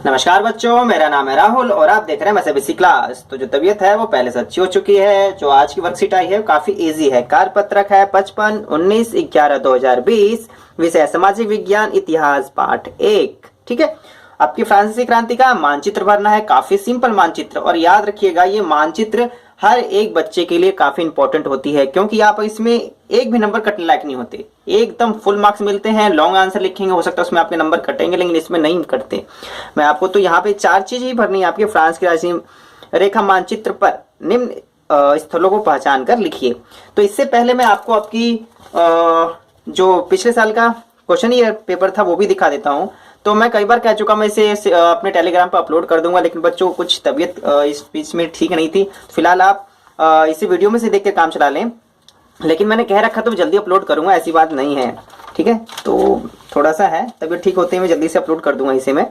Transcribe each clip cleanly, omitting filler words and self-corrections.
नमस्कार बच्चों, मेरा नाम है राहुल और आप देख रहे हैं मैं सीबीएसई क्लास। तो जो तबीयत है वो पहले से अच्छी हो चुकी है। जो आज की वर्कशीट आई है काफी इजी है। कार्यपत्रक है 55/19/11/2020, विषय सामाजिक विज्ञान इतिहास पाठ 1। ठीक है, आपकी फ्रांसीसी क्रांति का मानचित्र भरना है। काफी सिंपल मानचित्र, और याद रखिएगा ये मानचित्र हर एक बच्चे के लिए काफी इंपॉर्टेंट होती है, क्योंकि आप इसमें एक भी नंबर कटने लायक नहीं होते। एकदम फुल मार्क्स मिलते हैं। लॉन्ग आंसर लिखेंगे, हो सकता है उसमें आपके नंबर कटेंगे, लेकिन इसमें नहीं कटते। मैं आपको तो यहाँ पे 4 चीज ही भरनी है आपके फ्रांस की राजनीति रेखा मानचित्र पर निम्न स्थलों को पहचान कर लिखिए। तो इससे पहले मैं आपको आपकी जो पिछले साल का क्वेश्चन ईयर पेपर था वो भी दिखा देता हूँ। तो मैं कई बार कह चुका, मैं इसे अपने टेलीग्राम पर अपलोड कर दूंगा, लेकिन बच्चों को कुछ तबीयत इस बीच में ठीक नहीं थी। फिलहाल आप इसी वीडियो में से देख के काम चला लें, लेकिन मैंने कह रखा तो जल्दी अपलोड करूंगा, ऐसी बात नहीं है। ठीक है, तो थोड़ा सा है, तबीयत ठीक होते ही मैं जल्दी से अपलोड कर दूंगा इसे मैं।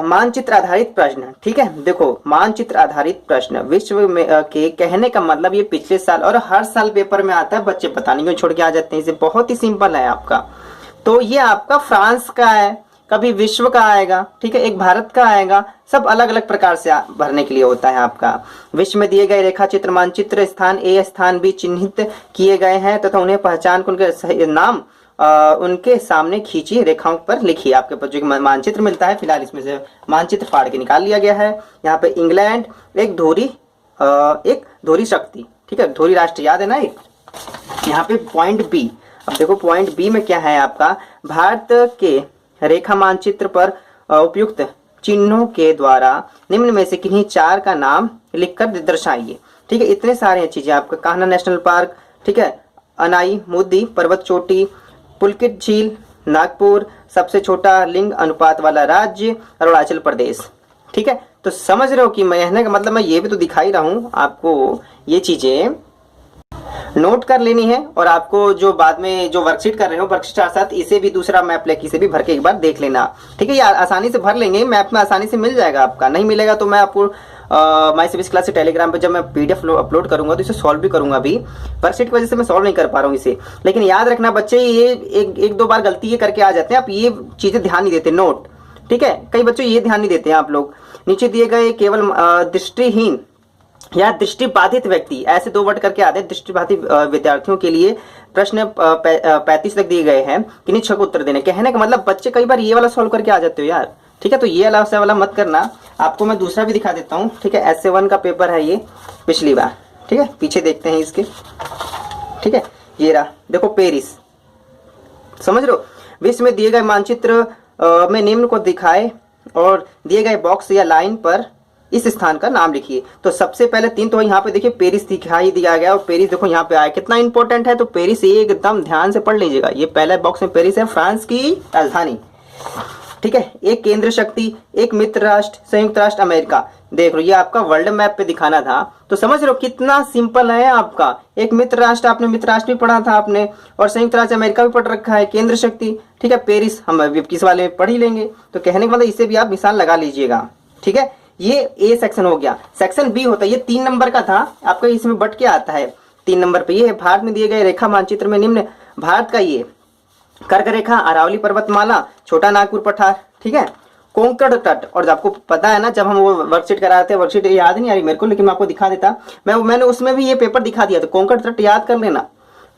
मानचित्र आधारित प्रश्न। ठीक है, देखो मानचित्र आधारित प्रश्न विश्व में के कहने का मतलब ये पिछले साल और हर साल पेपर में आता है। बच्चे पता नहीं क्यों छोड़ के आ जाते हैं। इसे बहुत ही सिंपल है आपका। तो ये आपका फ्रांस का है, कभी विश्व का आएगा, ठीक है, एक भारत का आएगा। सब अलग अलग प्रकार से भरने के लिए होता है आपका। विश्व में दिए गए रेखा चित्र मानचित्र स्थान ए स्थान बी चिन्हित किए गए हैं तथा उन्हें पहचान कर उनके नाम उनके सामने खींची रेखाओं पर लिखिए। आपके पास जो मानचित्र मिलता है, फिलहाल इसमें से मानचित्र फाड़ के निकाल लिया गया है। यहाँ पे इंग्लैंड एक धोरी शक्ति, ठीक है, धोरी राष्ट्र याद है ना एक। यहाँ पे पॉइंट बी, अब देखो पॉइंट बी में क्या है आपका, भारत के रेखा मानचित्र पर उपयुक्त चिन्हों के द्वारा निम्न में से किन्हीं 4 का नाम लिखकर दर्शाइए। ठीक है, इतने सारे चीजें आपका कान्हा नेशनल पार्क, ठीक है, अनाई मुद्दी पर्वत चोटी, पुलकित झील, नागपुर, सबसे छोटा लिंग अनुपात वाला राज्य अरुणाचल प्रदेश। ठीक है, तो समझ रहे हो कि मैं कहने का मतलब मैं ये भी तो दिखा ही रहा हूं आपको। ये चीजें नोट कर लेनी है, और आपको जो बाद में जो वर्कशीट कर रहे हो वर्कशीट के साथ इसे भी दूसरा मैप लेके इसे भी भर के एक बार देख लेना। ठीक है, ये आसानी से भर लेंगे, मैप में आसानी से मिल जाएगा आपका। नहीं मिलेगा तो मैं आपको माय सीबीएसई क्लास से टेलीग्राम पे जब मैं पीडीएफ अपलोड करूंगा तो इसे सॉल्व भी करूंगा। अभी वर्कशीट की वजह से मैं सॉल्व नहीं कर पा रहा हूँ इसे, लेकिन याद रखना बच्चे, ये एक दो बार गलती ये करके आ जाते हैं, आप ये चीजें ध्यान नहीं देते। नोट, ठीक है, कई बच्चों ये ध्यान नहीं देते हैं आप लोग। नीचे दिए गए केवल दृष्टिहीन या दृष्टिबाधित व्यक्ति, ऐसे 2 वर्ड करके आते हैं। दृष्टिबाधित विद्यार्थियों के लिए प्रश्न 35 तक दिए गए हैं, किन्हीं 6 को उत्तर देने। कहने का मतलब बच्चे कई बार ये वाला सॉल्व करके आ जाते हो यार। ठीक है, तो ये वाला मत करना। आपको मैं दूसरा भी दिखा देता हूँ। ठीक है, ऐसे 1 का पेपर है ये पिछली बार। ठीक है, पीछे देखते हैं इसके। ठीक है, ये रहा, देखो पेरिस, समझ लो। विश्व में दिए गए मानचित्र में निम्न को दिखाए और दिए गए बॉक्स या लाइन पर इस स्थान का नाम लिखिए। तो सबसे पहले 3 तो यहाँ पे देखिए पेरिस दिखाई दिया गया, और पेरिस देखो यहाँ पे आया, कितना इंपॉर्टेंट है। तो पेरिस एकदम ध्यान से पढ़ लीजिएगा। ये पहले बॉक्स में पेरिस है, फ्रांस की राजधानी। ठीक है, एक केंद्र शक्ति, एक मित्र राष्ट्र, संयुक्त राष्ट्र अमेरिका। देख लो, ये आपका वर्ल्ड मैप पे दिखाना था। तो समझ लो कितना सिंपल है आपका। एक मित्र राष्ट्र, आपने मित्र राष्ट्र भी पढ़ा था आपने, और संयुक्त राष्ट्र अमेरिका भी पढ़ रखा है, केंद्र शक्ति। ठीक है, पेरिस हम अभी किस वाले में पढ़ ही लेंगे। तो कहने का मतलब इसे भी आप निशान लगा लीजिएगा। ठीक है, ये ए सेक्शन हो गया। सेक्शन बी होता है, ये 3 नंबर का था आपका, इसमें बट के आता है 3 नंबर पे। ये है भारत में दिए गए रेखा मानचित्र में निम्न भारत का ये कर्क रेखा, अरावली पर्वतमाला, छोटा नागपुर पठार, ठीक है, कोंकण तट। और आपको पता है ना, जब हम वो वर्कशीट कराए थे, वर्कशीट याद नहीं आ रही मेरे को, लेकिन मैं आपको दिखा देता। मैंने उसमें भी ये पेपर दिखा दिया था। कोंकण तट याद कर लेना,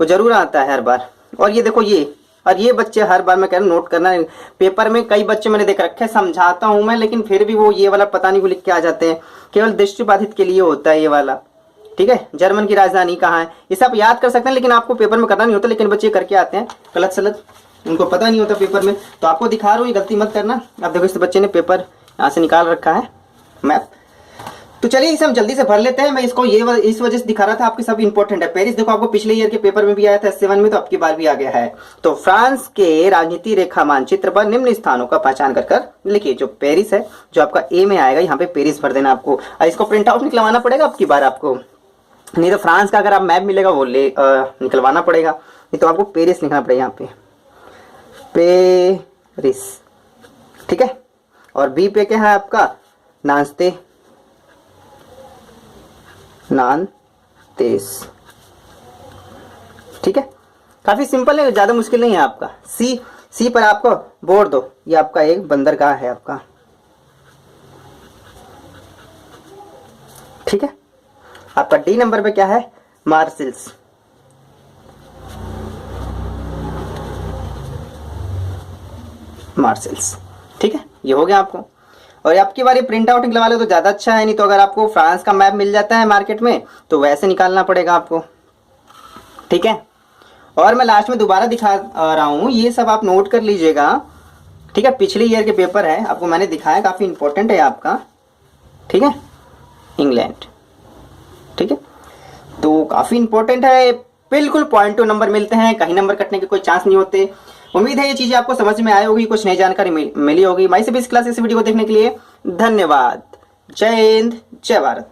वो जरूर आता है हर बार। और ये देखो ये, और ये बच्चे हर बार मैं कह रहा हूँ नोट करना पेपर में। कई बच्चे मैंने देख रखे, समझाता हूं मैं, लेकिन फिर भी वो ये वाला पता नहीं वो लिख के आ जाते हैं। केवल दृष्टिबाधित के लिए होता है ये वाला। ठीक है, जर्मन की राजधानी कहाँ है, ये सब याद कर सकते हैं, लेकिन आपको पेपर में करना नहीं होता। लेकिन बच्चे करके आते हैं गलत सलत, उनको पता नहीं होता पेपर में। तो आपको दिखा रहा हूँ, ये गलती मत करना। अब देखो इस बच्चे ने पेपर यहाँ से निकाल रखा है मैप। तो चलिए इसे हम जल्दी से भर लेते हैं। मैं इसको इस वजह से दिखा रहा था, आपके सब इंपॉर्टेंट है। पेरिस देखो आपको पिछले ईयर के पेपर में भी आया था, 7 में, तो आपकी बार भी आ गया है। तो फ्रांस के राजनीति रेखा मानचित्र पर निम्न स्थानों का पहचान कर लिखिए। जो पेरिस है, जो आपका ए में आएगा, यहाँ पे पेरिस भर देना आपको। और इसको प्रिंट आउट निकलवाना पड़ेगा आपकी बार आपको, नहीं तो फ्रांस का अगर आप मैप मिलेगा वो निकलवाना पड़ेगा, नहीं तो आपको पेरिस लिखना पड़ेगा यहाँ पे, पेरिस। ठीक है, और बी पे क्या है आपका, नानतेस। ठीक है, काफी सिंपल है, ज्यादा मुश्किल नहीं है आपका। सी पर आपको बोर्ड दो, ये आपका एक बंदरगाह है आपका। ठीक है। आपका डी नंबर पे क्या है, मार्शल्स। मार्शल्स, ठीक है, ये हो गया आपको। और आपकी बारी प्रिंट आउट निकलवा लो तो ज़्यादा अच्छा है, नहीं तो अगर आपको फ्रांस का मैप मिल जाता है मार्केट में तो वैसे निकालना पड़ेगा आपको, ठीक है। और मैं लास्ट में दोबारा दिखा रहा हूँ, ये सब आप नोट कर लीजिएगा, ठीक है। पिछले ईयर के पेपर है, आपको मैंने दिखाया, काफ़ी इंपॉर्टेंट है आपका, ठीक है। इंग्लैंड, ठीक है, तो काफ़ी इंपॉर्टेंट है, बिल्कुल पॉइंट टू नंबर मिलते हैं, कहीं नंबर कटने के कोई चांस नहीं होते। उम्मीद है ये चीज़ें आपको समझ में आई होगी, कुछ नई जानकारी मिली होगी। माई से 20 क्लास इस वीडियो को देखने के लिए धन्यवाद। जय हिंद, जय भारत।